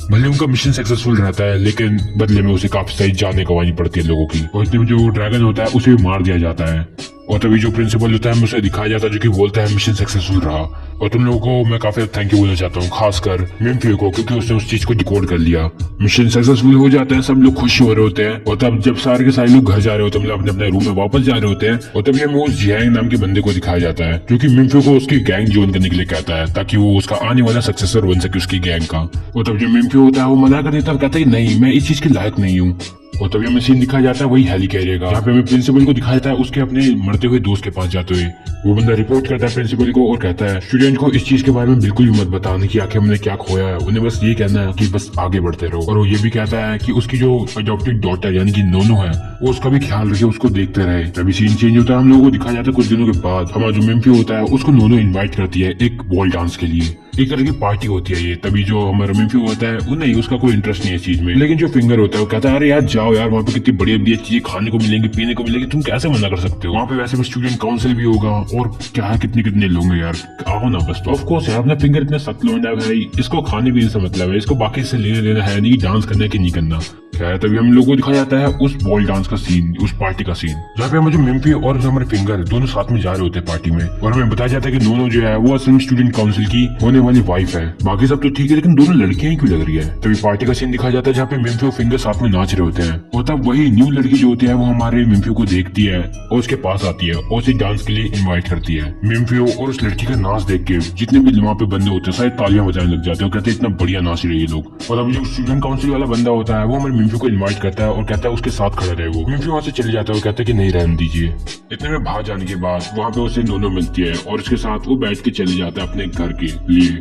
भले उनका मिशन सक्सेसफुल रहता है, लेकिन बदले में उसे काफी सारी जानें गंवानी पड़ती है लोगों की। और इतने में जो ड्रैगन होता है उसे भी मार दिया जाता है। और तभी जो प्रिंसिपल होता है उसे दिखाया जाता है जो कि बोलता है मिशन सक्सेसफुल रहा। और तुम लोगों को मैं काफी थैंक यू बोलना चाहता हूँ, खासकर मिम्फियो को, क्योंकि उसने उस चीज को डिकोड कर लिया। मिशन सक्सेसफुल हो जाता है, सब लोग खुश हो रहे होते हैं। और तब जब सारे के सारे लोग घर जा रहे होते हैं, मतलब अपने अपने रूम में वापस जा रहे होते हैं, और तभी हमें उस जियांग नाम के बंदे को दिखाया जाता है जो कि मिम्फियो को उसकी गैंग ज्वाइन करने के लिए कहता है ताकि वो उसका आने वाला सक्सेसर बन सके उसकी गैंग का। और तब जो मिम्फियो होता है वो मना कर देता है, कहता है नहीं मैं इस चीज के लायक नहीं हूँ। और तभी हमें सीन दिखाया जाता है वही हेलीकैरियर का, जहाँ पे हमें प्रिंसिपल को दिखाया जाता है उसके अपने मरते हुए दोस्त के पास जाते हुए। वो बंदा रिपोर्ट करता है प्रिंसिपल को और कहता है स्टूडेंट को इस चीज के बारे में बिल्कुल भी मत बताने कि आखिर हमने क्या खोया है, उन्हें बस ये कहना है कि बस आगे बढ़ते रहो। और वो ये भी कहता है कि उसकी जो अडॉप्टेड डॉटर यानी कि नोनो है वो उसका भी ख्याल रखे, उसको देखते रहे। तभी सीन चेंज होता है, हम लोगों को दिखाया जाता है कुछ दिनों के बाद हमारा जो मिम्फियो होता है उसको नोनो इन्वाइट करती है एक बॉल डांस के लिए, एक तरह की पार्टी होती है ये। तभी जो हमारा मिम्फियो होता है वो नहीं, उसका कोई इंटरेस्ट नहीं है इस चीज में, लेकिन जो फिंगर होता है वो कहता है अरे यार जाओ यार, वहाँ पे कितनी बढ़िया बढ़िया चीजें खाने को मिलेंगी पीने को मिलेगी, तुम कैसे मना कर सकते हो। वहाँ पे वैसे भी स्टूडेंट काउंसिल भी होगा और क्या है कितने कितने लोग हैं यार, आओ ना बस। तो ऑफ कोर्स यार अपना फिंगर इतना सख्त लोंडा है भाई, इसको खाने पीने से मतलब है, इसको बाकी से लेने देना है नहीं, डांस करना कि नहीं करना। खैर तभी हम लोगों को दिखाया जाता है उस बॉल डांस का सीन, उस पार्टी का सीन, जहाँ पे हमें जो मिम्फियो और हमारे फिंगर दोनों साथ में जा रहे होते हैं पार्टी में। और हमें बताया जाता है कि नोनो जो है वो असल में स्टूडेंट काउंसिल की होने वाली वाइफ है। बाकी सब तो ठीक है लेकिन दोनों लड़कियां ही क्यों लग रही है। तभी पार्टी का सीन दिखाया जाता है जहाँ पे मिम्फियो फिंगर साथ में नाच रहे होते हैं, और तब वही न्यू लड़की जो होती है वो हमारे मिम्फियो को देखती है और उसके पास आती है और उसे डांस के लिए इन्वाइट करती है। मिम्फियो और उस लड़की का नाच देख के जितने भी वहाँ पे बंदे होते हैं सारे तालियां बजाने लग जाते हैं और कहते हैं इतना बढ़िया नाच रहे ये लोग। और अब जो स्टूडेंट काउंसिल वाला बंदा होता है वो हमारे मिम्फियो को इन्वाइट करता है और कहता है उसके साथ खड़ा रहे। वो मिम्फियो वहाँ से चले जाता है और कहता है कि नहीं रहने दीजिए। इतने में बाहर जाने के बाद वहाँ पे उसे दोनों मिलती है और उसके साथ वो बैठ के चले जाता है अपने घर के लिए।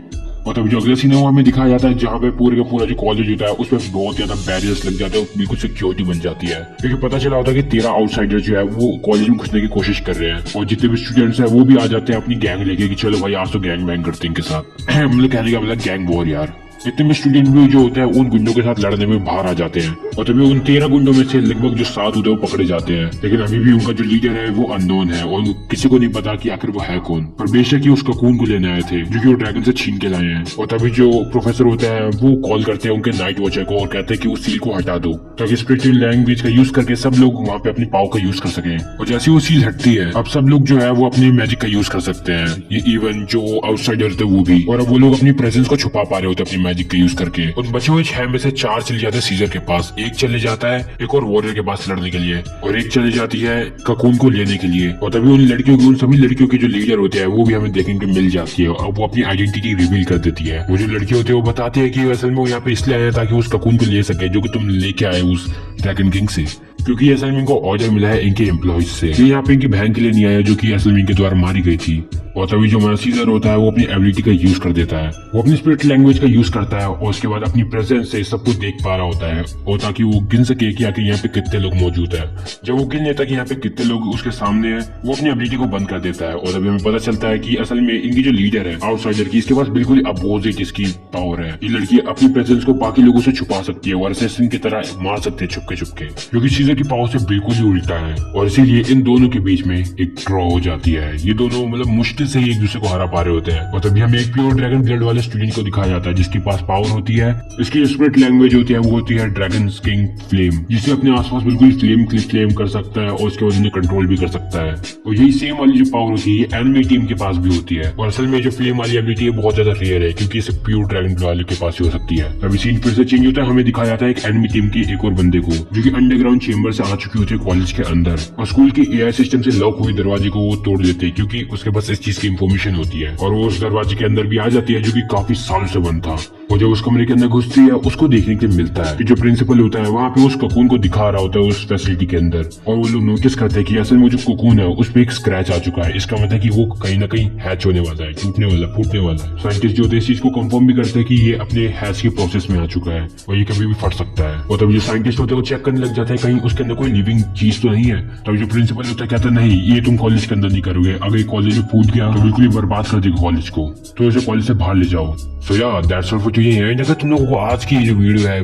और तब जो अगला सीन है वो हमें दिखाया जाता है जहाँ पे पूरे का पूरा जो कॉलेज होता है उसमें बहुत ज्यादा बैरियर्स लग जाते हैं, बिल्कुल सिक्योरिटी बन जाती है, क्योंकि पता चला होता है कि 13 आउटसाइडर जो है वो कॉलेज में घुसने की कोशिश कर रहे हैं। और जितने भी स्टूडेंट्स हैं वो भी आ जाते हैं अपनी गैंग लेके कि चलो भाई आज तो गैंग बैंग करते हैं इनके साथ। मतलब कहने का मतलब गैंग वॉर यार। इतने में स्टूडेंट भी जो होते हैं उन गुंडों के साथ लड़ने में बाहर आ जाते हैं, और तभी उन 13 गुंडों में से लगभग जो 7 होते हैं वो पकड़े जाते हैं। लेकिन अभी भी उनका जो लीडर है वो अननोन है और किसी को नहीं पता कि आखिर वो है कौन, पर बेशक ही उस ककून को लेने आए थे जो कि वो ड्रैगन से छीन के लाए हैं। और तभी जो प्रोफेसर होता है वो कॉल करते हैं उनके नाइट वॉचर को और कहते हैं कि उस सील को हटा दो ताकि स्पिरिचुअल लैंग्वेज का यूज करके सब लोग वहाँ पे अपनी पावर का यूज कर सकें। और जैसे वो सील हटती है अब सब लोग जो है वो अपनी मैजिक का यूज कर सकते हैं, ये इवन जो आउटसाइडर थे वो भी। और अब वो लोग अपनी प्रेजेंस को छुपा पा रहे होते हैं अपनी मैजिक का यूज करके। उन बचे हुए 6 में से 4 चले जाते हैं सीजर के पास, एक चले जाता है एक और वॉरियर के पास लड़ने के लिए, और एक चली जाती है ककून को लेने के लिए। और तभी उन लड़कियों की, उन सभी लड़कियों की जो लीडर होते हैं वो भी हमें देखने को मिल जाती है और वो अपनी आइडेंटिटी रिवील कर देती है। वो जो लड़की होती है वो बताती है कि असल में वो यहाँ पे इसलिए आया ताकि उस ककून को ले सके जो कि तुम लेके आए उस ड्रैगन किंग से, क्योंकि असल में इनको ऑर्डर मिला है इनके एम्प्लॉइज से। ये यहाँ पे इनकी बहन के लिए नहीं आया जो कि असल में इनके द्वारा मारी गई थी। और तभी जो हमारा सीजर होता है वो अपनी एबिलिटी का यूज कर देता है, वो अपनी स्पिरिट लैंग्वेज का यूज करता है और उसके बाद अपनी प्रेजेंस से सब कुछ देख पा रहा होता है, और ताकि वो गिन सके कि आखिर यहाँ पे कितने लोग मौजूद है। जब वो गिन लेता है कि यहाँ पे कितने लोग उसके सामने है वो अपनी एबिलिटी को बंद कर देता है। और अभी हमें पता चलता है कि असल में इनकी जो लीडर है आउटसाइडर की, इसके पास बिल्कुल अपोजिट इसकी पावर है। ये लड़की अपनी प्रेजेंस को बाकी लोगों से छुपा सकती है और असैसिन की तरह मार सकती है छुपके छुपके, क्योंकि सीजर हिटलर की पावर से बिल्कुल ही उल्टा है और इसीलिए इन दोनों के बीच में एक ड्रॉ हो जाती है। ये दोनों मतलब मुश्किल से ही एक दूसरे को हरा पा रहे होते हैं और तभी हमें एक प्योर ड्रैगन ब्लड वाले स्टूडेंट को दिखाया जाता है जिसके पास पावर होती है। इसकी स्पिरिट लैंग्वेज होती है वो होती है ड्रैगन किंग फ्लेम, जिसे अपने आसपास बिल्कुल फ्लेम कर सकता है और उसके बाद उन्हें कंट्रोल भी कर सकता है। और यही सेम वाली जो पावर होती है ये एनिमी टीम के पास भी होती है और असल में जो फ्लेम वाली एबिलिटी है बहुत ज्यादा रेयर है क्योंकि इसे प्योर ड्रैगन वाले के पास ही हो सकती है। तभी सीन फिर से चेंज होता है, हमें दिखाया जाता है एक एनिमी टीम के एक और बंदे को जो कि अंडरग्राउंड चेंबर से आ चुके होते हैं कॉलेज के अंदर और स्कूल के एआई सिस्टम से लॉक हुए दरवाजे को वो तोड़ देते हैं क्योंकि उसके पास इस चीज की इंफॉर्मेशन होती है और वो उस दरवाजे के अंदर भी आ जाती है जो कि काफी सालों से बंद था। और जब उस कमरे के अंदर घुसती है उसको देखने के लिए मिलता है कि जो प्रिंसिपल होता है वहाँ पे उस कोकून को दिखा रहा होता है उस फैसिलिटी के अंदर और वो लोग नोटिस करते हैं कि असल में जो कोकून है उस पर एक स्क्रैच आ चुका है। इसका मतलब है कि वो कहीं ना कहीं हैच होने वाला है, टूटने वाला, फूटने वाला है। साइंटिस्ट जो होते हैं इस चीज को कंफर्म भी करते हैं कि ये अपने हैच के प्रोसेस में आ चुका है और ये कभी भी फट सकता है। और तब जो साइंटिस्ट होते हैं वो चेक करने लग जाते हैं कहीं उसके अंदर कोई लिविंग चीज तो नहीं है। तब जो प्रिंसिपल होता है कहता है नहीं ये तुम कॉलेज के अंदर नहीं करोगे, अगर ये कॉलेज में फूट गया तो बिल्कुल ही बर्बाद कर देगा कॉलेज को, तो इसे कॉलेज से बाहर ले जाओ। सो या दैट्स ऑल फॉर टुडे। अगर तुम लोगों को आज की जो वीडियो है